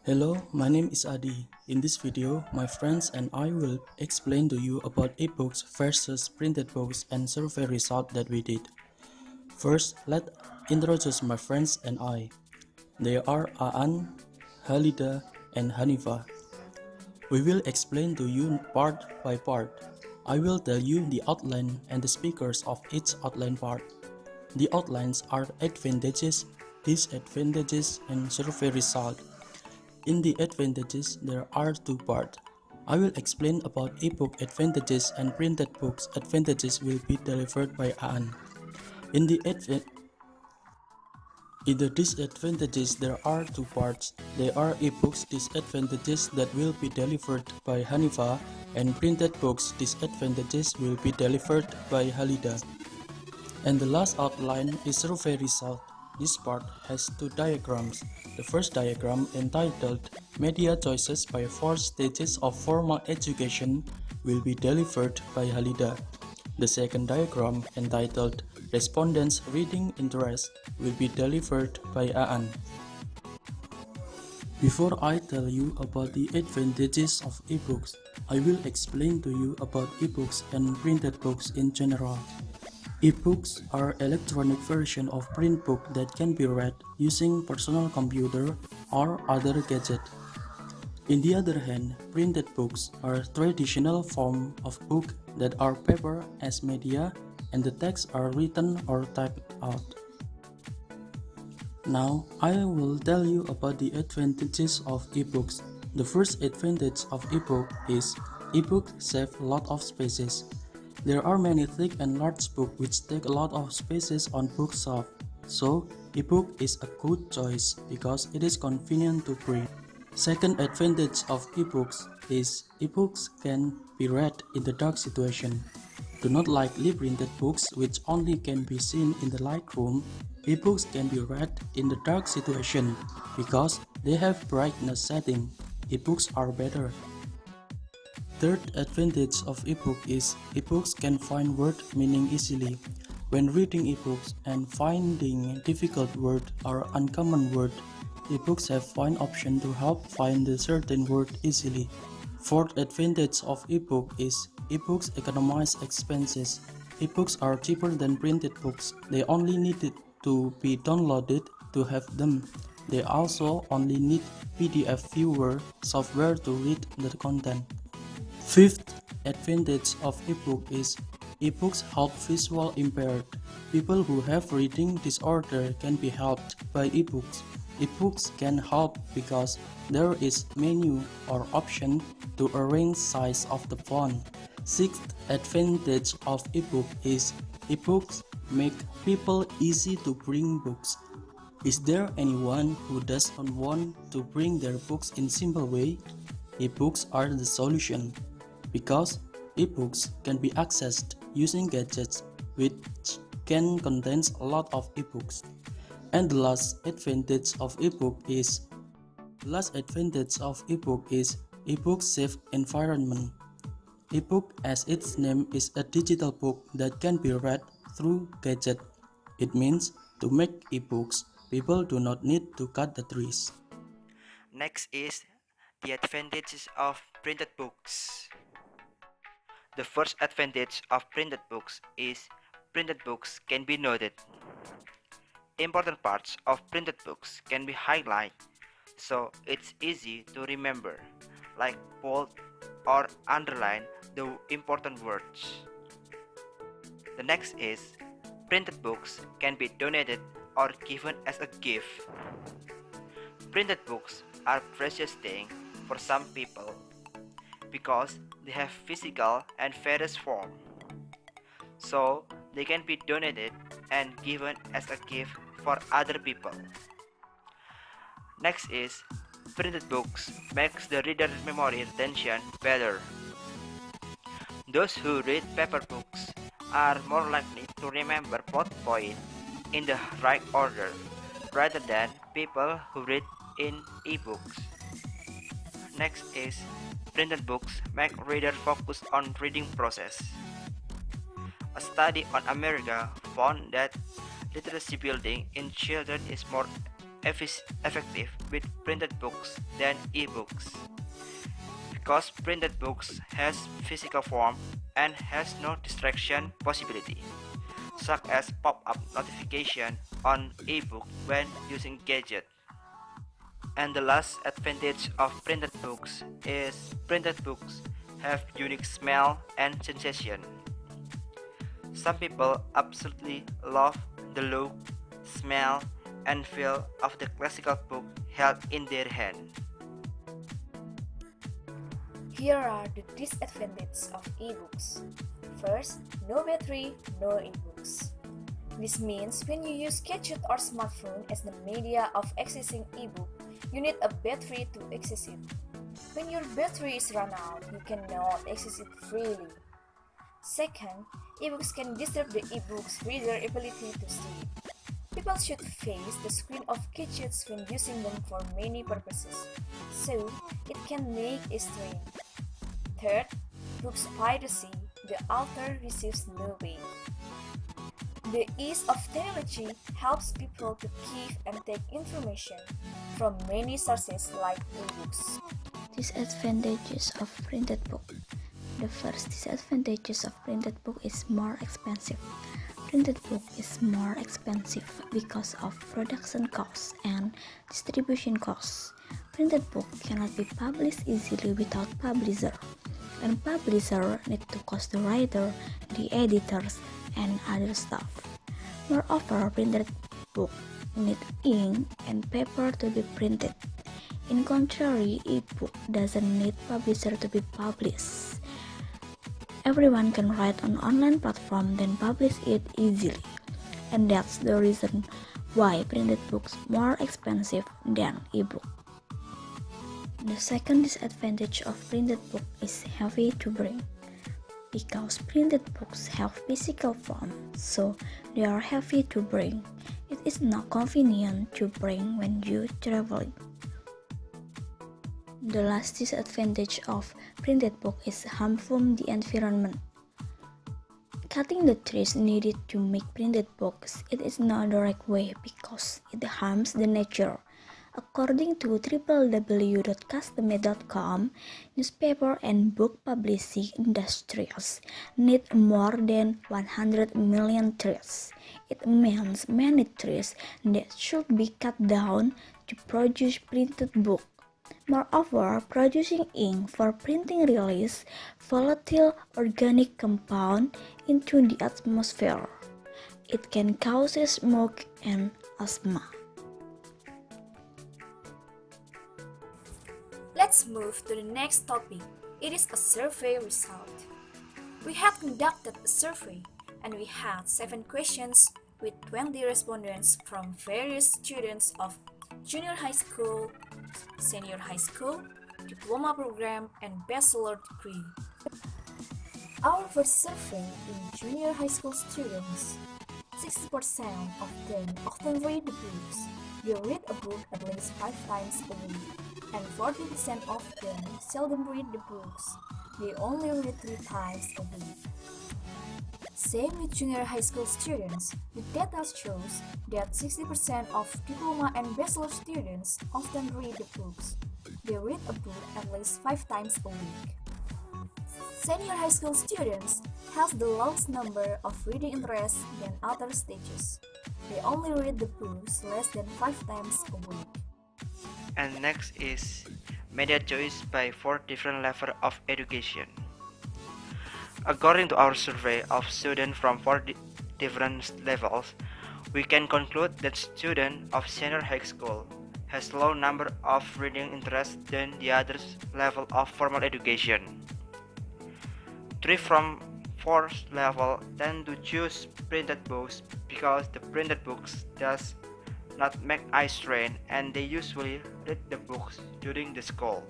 Hello, my name is Adi. In this video, my friends and I will explain to you about ebooks versus printed books and survey result that we did. First, let's introduce my friends and I. They are Aan, Halida, and Hanifa. We will explain to you part by part. I will tell you the outline and the speakers of each outline part. The outlines are advantages, disadvantages, and survey result. In the advantages, there are two parts. I will explain about ebook advantages and printed books advantages will be delivered by Aan. In the disadvantages, there are two parts. There are ebooks disadvantages that will be delivered by Hanifa, and printed books disadvantages will be delivered by Halida. And the last outline is survey result. This part has two diagrams. The first diagram, entitled Media Choices by 4 Stages of Formal Education, will be delivered by Halida. The second diagram, entitled Respondents' Reading Interest, will be delivered by Aan. Before I tell you about the advantages of ebooks, I will explain to you about ebooks and printed books in general. Ebooks are electronic version of print book that can be read using personal computer or other gadget. In the other hand, printed books are traditional form of book that are paper as media and the texts are written or typed out. Now, I will tell you about the advantages of ebooks. The first advantage of ebook is ebook save a lot of spaces. There are many thick and large books which take a lot of spaces on bookshelf, so ebook is a good choice because it is convenient to print. Second advantage of ebooks is ebooks can be read in the dark situation. Do not like printed books which only can be seen in the light room. Ebooks can be read in the dark situation because they have brightness setting. Ebooks are better. Third advantage of ebook is ebooks can find word meaning easily. When reading ebooks and finding difficult word or uncommon word, ebooks have find option to help find the certain word easily. Fourth advantage of ebook is ebooks economize expenses. Ebooks are cheaper than printed books. They only needed to be downloaded to have them. They also only need PDF viewer software to read the content. Fifth advantage of ebook is ebooks help visual impaired. People who have reading disorder can be helped by ebooks. Ebooks can help because there is menu or option to arrange size of the font. Sixth advantage of ebook is ebooks make people easy to bring books. Is there anyone who doesn't want to bring their books in simple way? Ebooks are the solution. Because ebooks can be accessed using gadgets which can contain a lot of ebooks. And the last advantage of ebook is ebook safe environment. Ebook, as its name, is a digital book that can be read through gadget. It means to make ebooks, people do not need to cut the trees. Next is the advantages of printed books. The first advantage of printed books is printed books can be noted. Important parts of printed books can be highlighted, so it's easy to remember, like bold or underline the important words. The next is printed books can be donated or given as a gift. Printed books are precious thing for some people because they have physical and various form, so they can be donated and given as a gift for other people. Next is printed books makes the reader memory retention better. Those who read paper books are more likely to remember plot point in the right order rather than people who read in ebooks. Next is printed books make reader focus on reading process. A study on America found that literacy building in children is more effective with printed books than ebooks, because printed books has physical form and has no distraction possibility, such as pop-up notification on ebook when using gadget. And the last advantage of printed books is printed books have unique smell and sensation. Some people absolutely love the look, smell, and feel of the classical book held in their hand. Here are the disadvantages of ebooks. First, no battery, no ebooks. This means when you use gadget or smartphone as the media of accessing ebook, you need a battery to access it. When your battery is run out, you cannot access it freely. Second, ebooks can disturb the ebook's reader ability to see. People should face the screen of gadgets when using them for many purposes, so it can make a strain. Third, books piracy. The author receives no pay. The ease of technology helps people to give and take information from many sources like ebooks. Disadvantages of printed book. The first disadvantages of printed book is more expensive. Printed book is more expensive because of production costs and distribution costs. Printed book cannot be published easily without publisher, and publisher need to cost the writer, the editors, and other stuff. Moreover, printed book need ink and paper to be printed. In contrary, ebook doesn't need publisher to be published. Everyone can write on online platform then publish it easily, and that's the reason why printed books more expensive than ebook. The second disadvantage of printed book is heavy to bring. Because printed books have physical form, so they are heavy to bring. It is not convenient to bring when you traveling. The last disadvantage of printed book is harmful the environment. Cutting the trees needed to make printed books, it is not the right way because it harms the nature. According to www.customate.com, newspaper and book publishing industries need more than 100 million trees. It means many trees that should be cut down to produce printed book. Moreover, producing ink for printing release volatile organic compound into the atmosphere. It can cause smoke and asthma. Let's move to the next topic. It is a survey result. We have conducted a survey and we had 7 questions with 20 respondents from various students of junior high school, senior high school, diploma program, and bachelor degree. Our first survey in junior high school students, 60% of them often read the books. They read a book at least 5 times a week, and 40% of them seldom read the books. They only read 3 times a week. Same with junior high school students, the data shows that 60% of diploma and bachelor students often read the books. They read a book at least 5 times a week. Senior high school students have the lowest number of reading interests than other stages. They only read the books less than 5 times a week. And next is media choice by 4 different levels of education. According to our survey of students from 4 different levels, we can conclude that students of senior high school has low number of reading interests than the other level of formal education. 3 from 4th level tend to choose printed books because the printed books does not make eye strain and they usually read the books during the school.